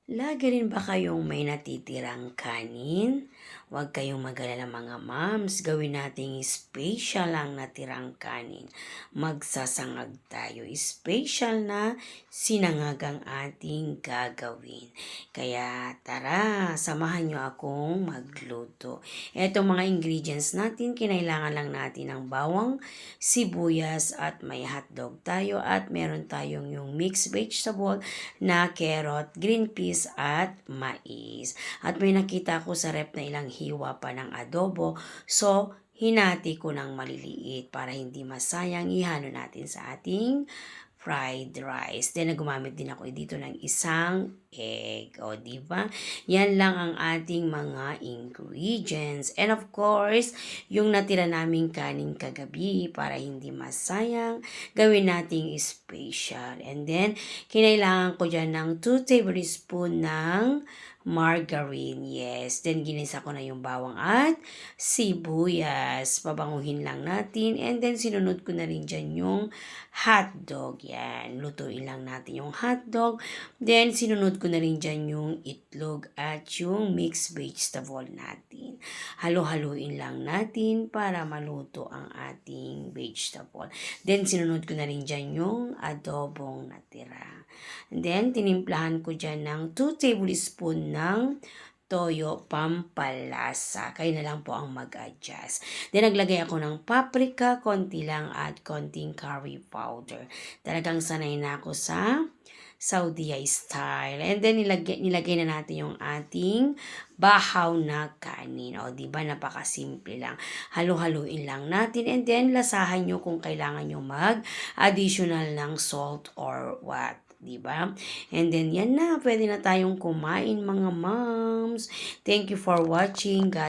Lagi rin ba kayong may natitirang kanin? Huwag kayong mag-alala mga moms, gawin nating special ang natirang kanin. Magsasangag tayo, special na sinangag ang ating gagawin. Kaya tara, samahan nyo akong magluto. Etong mga ingredients natin, kinailangan lang natin ng bawang, sibuyas at may hotdog tayo at meron tayong yung mixed vegetable na carrot, green peas at mais. At may nakita ko sa rep na ilang hiwa pa ng adobo. So, hinati ko ng maliliit para hindi masayang. Ihalo natin sa ating fried rice. Then, gumamit din ako dito ng isang egg. O, di ba? Yan lang ang ating mga ingredients. And of course, yung natira naming kanin kagabi para hindi masayang, gawin nating special. And then, kinailangan ko dyan ng 2 tablespoon ng margarine. Yes. Then, ginisa ko na yung bawang at sibuyas. Pabanguhin lang natin. And then, sinunod ko na rin dyan yung hotdog. Yan. Lutuin lang natin yung hotdog. Then, sinunod ko na rin dyan yung itlog at yung mixed vegetable natin. Halo-haluin lang natin para maluto ang ating vegetable. Then, sinunod ko na rin dyan yung adobong natira. And then, tinimplahan ko dyan ng 2 tablespoon ng toyo pampalasa. Kayo na lang po ang mag-adjust. Then, naglagay ako ng paprika, konti lang at konting curry powder. Talagang sanay na ako sa Saudi style. And then, nilagay na natin yung ating bahaw na kanin. O, diba? Napakasimple lang. Halo-haluin lang natin. And then, lasahan nyo kung kailangan nyo mag-additional ng salt or what. Diba? And then, yan na. Pwede na tayong kumain, mga moms. Thank you for watching. God